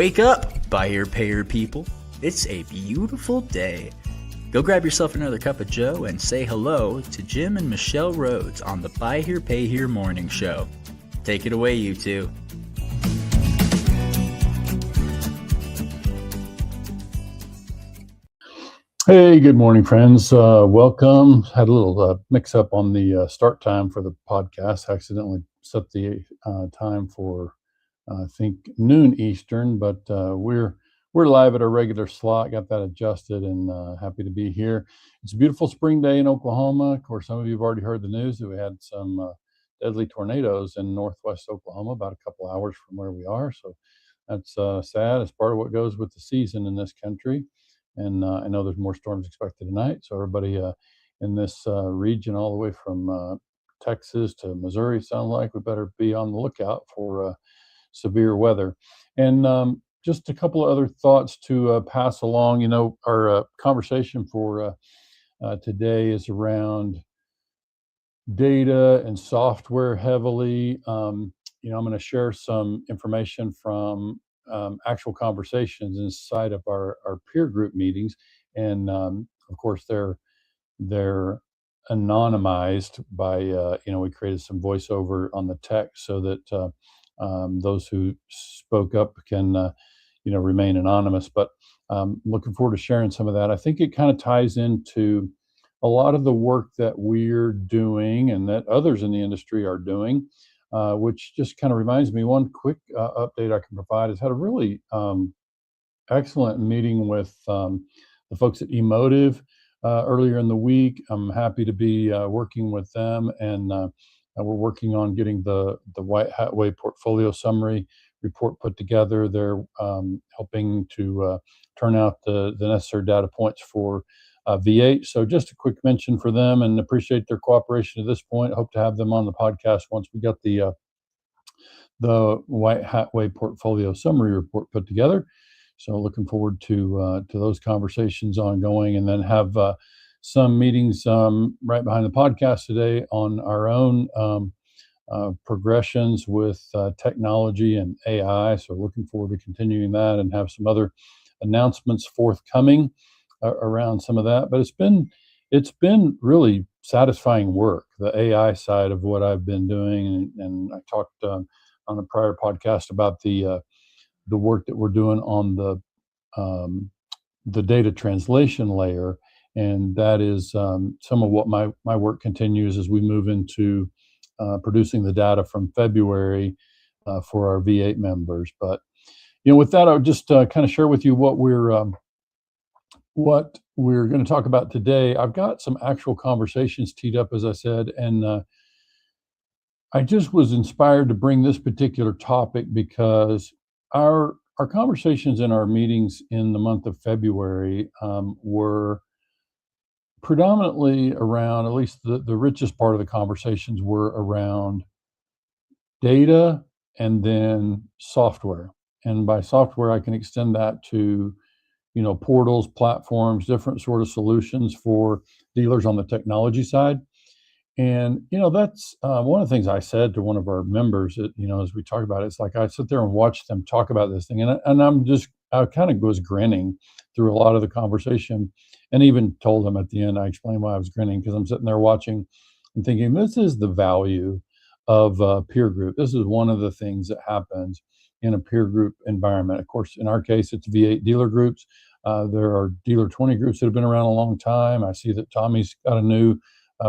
Wake up, buyer payer people. It's a beautiful day. Go grab yourself another cup of joe and say hello to Jim and Michelle Rhodes on the Buy Here Pay Here morning show. Take it away, you two. Hey, good morning, friends. Welcome. Had a little mix-up on the start time for the podcast. Accidentally set the time for I think noon Eastern, but we're live at our regular slot. Got that adjusted, and happy to be here. It's a beautiful spring day in Oklahoma. Of course, some of you have already heard the news that we had some deadly tornadoes in northwest Oklahoma, about a couple hours from where we are. So that's sad. It's part of what goes with the season in this country. And I know there's more storms expected tonight. So everybody in this region, all the way from Texas to Missouri, sound like we better be on the lookout for severe weather. And just a couple of other thoughts to pass along. You know, our conversation for today is around data and software heavily. You know, I'm going to share some information from actual conversations inside of our peer group meetings, and of course they're anonymized by you know, we created some voiceover on the text so that those who spoke up can you know, remain anonymous. But looking forward to sharing some of that. I think it kind of ties into a lot of the work that we're doing and that others in the industry are doing, which just kind of reminds me, one quick update I can provide is had a really excellent meeting with the folks at Emotive earlier in the week. I'm happy to be working with them, and we're working on getting the White Hat Way portfolio summary report put together. They're helping to turn out the necessary data points for V8. So just a quick mention for them, and appreciate their cooperation at this point. Hope to have them on the podcast once we got the White Hat Way portfolio summary report put together. So looking forward to those conversations ongoing, and then have some meetings right behind the podcast today on our own progressions with technology and AI. So looking forward to continuing that, and have some other announcements forthcoming around some of that. But it's been really satisfying work, the AI side of what I've been doing, and I talked on a prior podcast about the work that we're doing on the data translation layer, and that is some of what my work continues as we move into producing the data from February for our V8 members. But you know, with that, I would just kind of share with you what we're going to talk about today. I've got some actual conversations teed up, as I said, and I just was inspired to bring this particular topic because our conversations in our meetings in the month of February were predominantly around, at least the richest part of the conversations were around data and then software. And by software, I can extend that to, you know, portals, platforms, different sort of solutions for dealers on the technology side. And, you know, that's one of the things I said to one of our members, that, you know, as we talk about it, it's like I sit there and watch them talk about this thing. And I kind of was grinning through a lot of the conversation, and even told them at the end, I explained why I was grinning, because I'm sitting there watching and thinking, this is the value of a peer group. This is one of the things that happens in a peer group environment. Of course, in our case, it's V8 dealer groups. There are dealer 20 groups that have been around a long time. I see that Tommy's got a new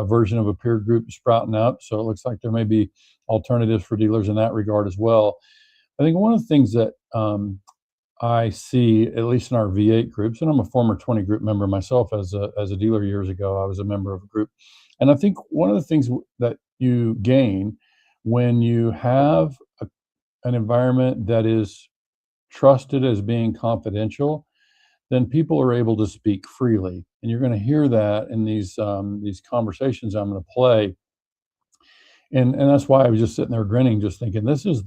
version of a peer group sprouting up. So it looks like there may be alternatives for dealers in that regard as well. I think one of the things that I see, at least in our V8 groups, and I'm a former 20 group member myself as a dealer years ago. I was a member of a group. And I think one of the things that you gain when you have an environment that is trusted as being confidential, then people are able to speak freely. And you're going to hear that in these conversations I'm going to play. And that's why I was just sitting there grinning, just thinking, this is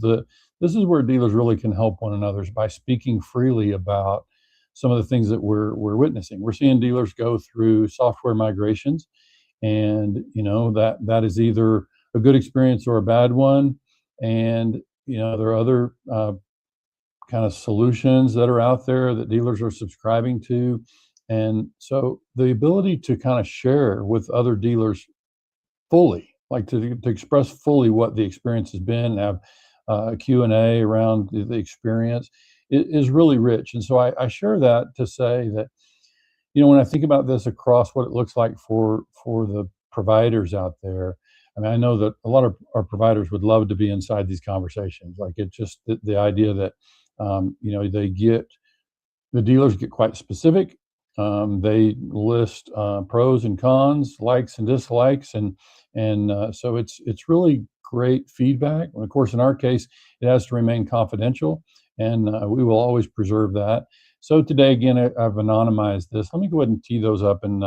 where dealers really can help one another, is by speaking freely about some of the things that we're witnessing. We're seeing dealers go through software migrations, and you know, that is either a good experience or a bad one. And you know, there are other kind of solutions that are out there that dealers are subscribing to. And so the ability to kind of share with other dealers fully, like to express fully what the experience has been, and have a Q&A around the experience is really rich. And so I share that to say that, when I think about this across what it looks like for the providers out there, I mean, I know that a lot of our providers would love to be inside these conversations. Like, it just the idea that the dealers get quite specific. They list pros and cons, likes and dislikes, and so it's really great feedback. And of course, in our case, it has to remain confidential, and we will always preserve that. So today, again, I've anonymized this. Let me go ahead and tee those up and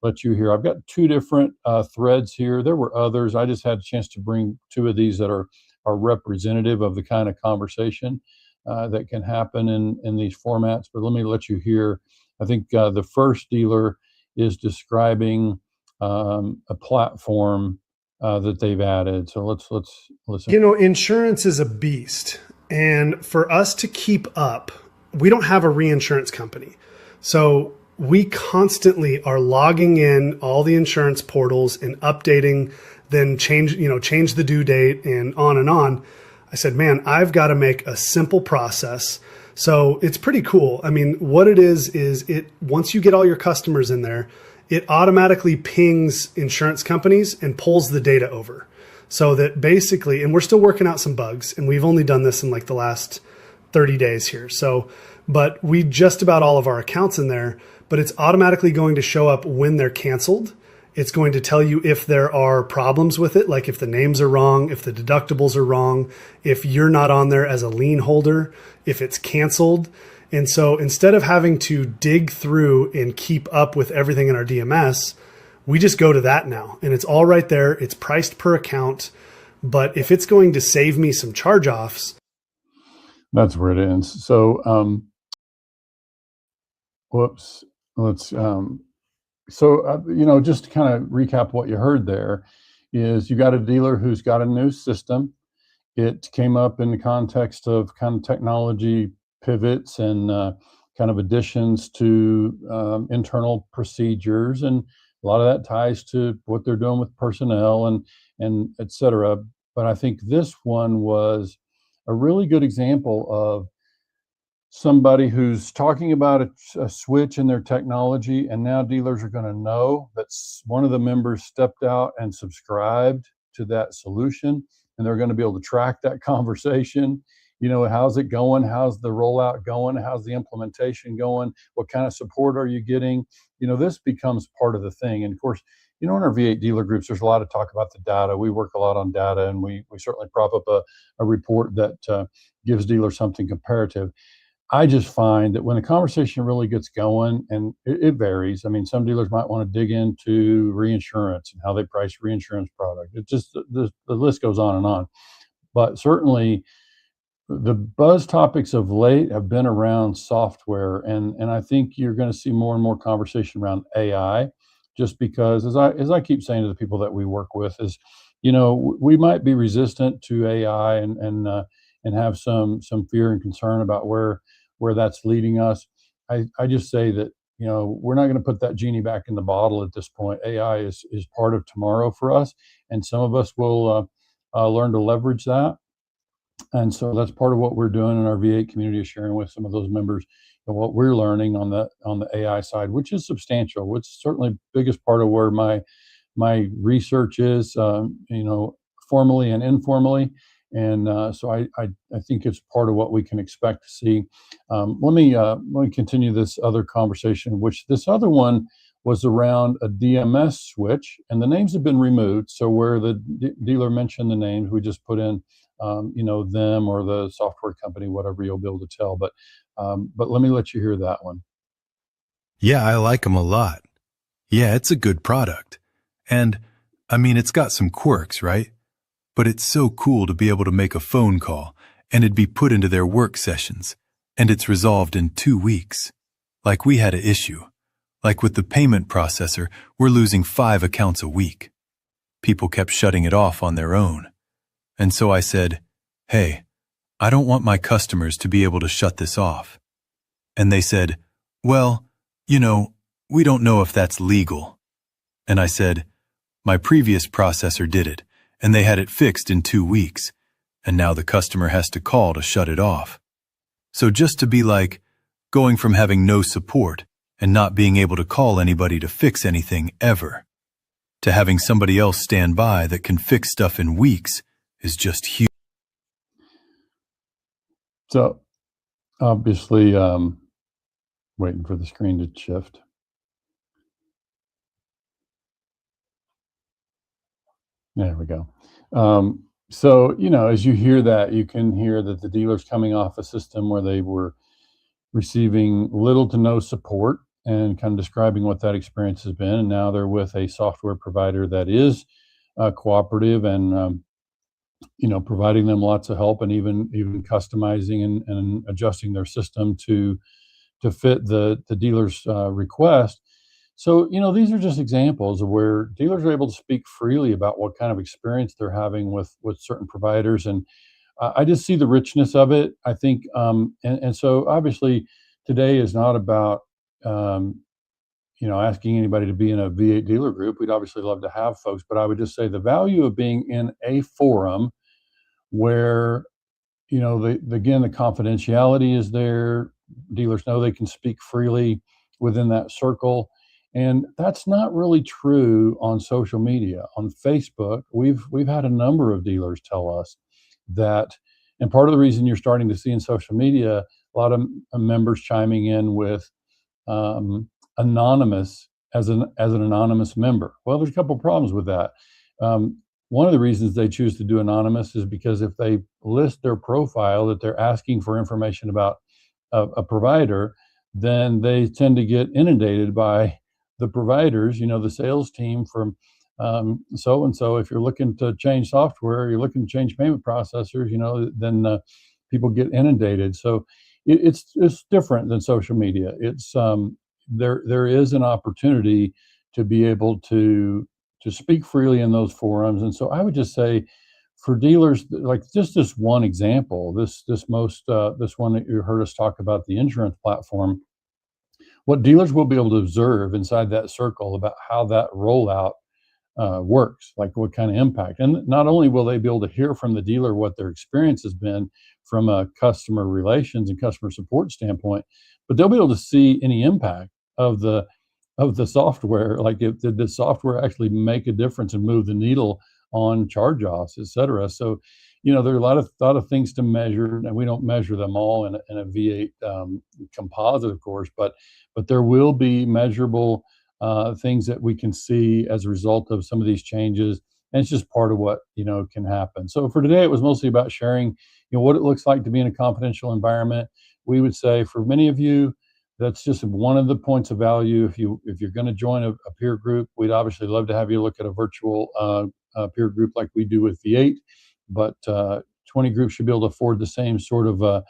let you hear. I've got two different threads here. There were others. I just had a chance to bring two of these that are representative of the kind of conversation that can happen in these formats. But let me let you hear. I think the first dealer is describing a platform that they've added. So let's listen. Insurance is a beast, and for us to keep up, we don't have a reinsurance company. So we constantly are logging in all the insurance portals and updating, then change the due date and on and on. I said, man, I've got to make a simple process. So it's pretty cool. I mean, what it is once you get all your customers in there, it automatically pings insurance companies and pulls the data over. So that basically, and we're still working out some bugs, and we've only done this in like the last 30 days here. But we just about all of our accounts in there, but it's automatically going to show up when they're canceled. It's going to tell you if there are problems with it, like if the names are wrong, if the deductibles are wrong, if you're not on there as a lien holder, if it's canceled. And so instead of having to dig through and keep up with everything in our DMS, we just go to that now, and it's all right there. It's priced per account. But if it's going to save me some charge-offs, that's where it ends. So, whoops. Let's, just to kind of recap what you heard there is you got a dealer who's got a new system. It came up in the context of kind of technology pivots and kind of additions to internal procedures. And a lot of that ties to what they're doing with personnel and et cetera. But I think this one was a really good example of somebody who's talking about a switch in their technology, and now dealers are going to know that one of the members stepped out and subscribed to that solution, and they're going to be able to track that conversation. How's it going? How's the rollout going? How's the implementation going? What kind of support are you getting? This becomes part of the thing. And of course, in our V8 dealer groups, there's a lot of talk about the data. We work a lot on data, and we certainly prop up a report that gives dealers something comparative. I just find that when the conversation really gets going, and it varies. I mean, some dealers might want to dig into reinsurance and how they price reinsurance product. It just, the list goes on and on. But certainly the buzz topics of late have been around software. And I think you're going to see more and more conversation around AI, just because as I keep saying to the people that we work with is, we might be resistant to AI and have some fear and concern about where that's leading us. I just say that, we're not going to put that genie back in the bottle at this point. AI is part of tomorrow for us, and some of us will learn to leverage that. And so that's part of what we're doing in our V8 community, is sharing with some of those members and what we're learning on the AI side, which is substantial, which is certainly the biggest part of where my research is, formally and informally. And so I think it's part of what we can expect to see. Let me continue this other conversation, which this other one was around a DMS switch, and the names have been removed. So where the dealer mentioned the names, we just put in, them or the software company, whatever you'll be able to tell. But let me let you hear that one. Yeah, I like them a lot. Yeah, it's a good product. And I mean, it's got some quirks, right? But it's so cool to be able to make a phone call and it'd be put into their work sessions, and it's resolved in 2 weeks. Like we had an issue. Like with the payment processor, we're losing 5 accounts a week. People kept shutting it off on their own. And so I said, hey, I don't want my customers to be able to shut this off. And they said, well, we don't know if that's legal. And I said, my previous processor did it, and they had it fixed in 2 weeks, and now the customer has to call to shut it off. So just to be like, going from having no support and not being able to call anybody to fix anything ever, to having somebody else stand by that can fix stuff in weeks is just huge. So obviously, waiting for the screen to shift. There we go. So, as you hear that, you can hear that the dealer's coming off a system where they were receiving little to no support and kind of describing what that experience has been. And now they're with a software provider that is cooperative and, providing them lots of help and even customizing and adjusting their system to fit the dealer's request. So, these are just examples of where dealers are able to speak freely about what kind of experience they're having with certain providers. And I just see the richness of it. I think, and so obviously today is not about, asking anybody to be in a V8 dealer group. We'd obviously love to have folks, but I would just say the value of being in a forum where, again, the confidentiality is there. Dealers know they can speak freely within that circle. And that's not really true on social media. On Facebook, we've had a number of dealers tell us that, and part of the reason you're starting to see in social media a lot of members chiming in with anonymous as an anonymous member. Well, there's a couple of problems with that. One of the reasons they choose to do anonymous is because if they list their profile that they're asking for information about a provider, then they tend to get inundated by the providers, the sales team from so-and-so. If you're looking to change software, you're looking to change payment processors, then people get inundated. So it's different than social media. It's there is an opportunity to be able to speak freely in those forums. And so I would just say for dealers, like just this one example, this one that you heard us talk about, the insurance platform, what dealers will be able to observe inside that circle about how that rollout works, like what kind of impact. And not only will they be able to hear from the dealer what their experience has been from a customer relations and customer support standpoint, but they'll be able to see any impact of the software. Like, did the software actually make a difference and move the needle on charge-offs, et cetera? So, there are a lot of things to measure, and we don't measure them all in a V8 composite, of course, but there will be measurable things that we can see as a result of some of these changes, and it's just part of what can happen. So for today, it was mostly about sharing what it looks like to be in a confidential environment. We would say for many of you, that's just one of the points of value. If you're going to join a peer group, we'd obviously love to have you look at a virtual peer group like we do with V8. But 20 groups should be able to afford the same sort of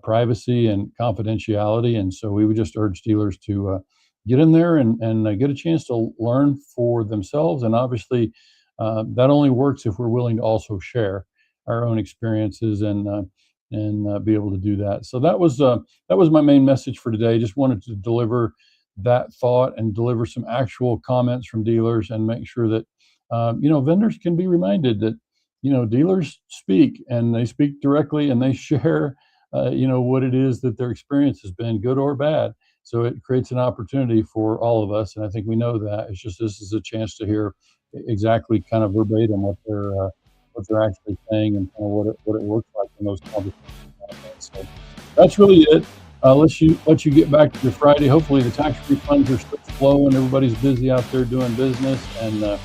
privacy and confidentiality. And so we would just urge dealers to get in there and get a chance to learn for themselves. And obviously, that only works if we're willing to also share our own experiences and be able to do that. So that was my main message for today. Just wanted to deliver that thought and deliver some actual comments from dealers and make sure that vendors can be reminded that dealers speak, and they speak directly, and they share what it is that their experience has been, good or bad. So it creates an opportunity for all of us, and I think we know that. It's just this is a chance to hear exactly kind of verbatim what they're actually saying and kind of what it looks like in those conversations. So that's really it. Let you get back to your Friday. Hopefully the tax refunds are still flowing. Everybody's busy out there doing business, and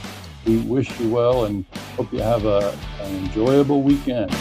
we wish you well and hope you have an enjoyable weekend.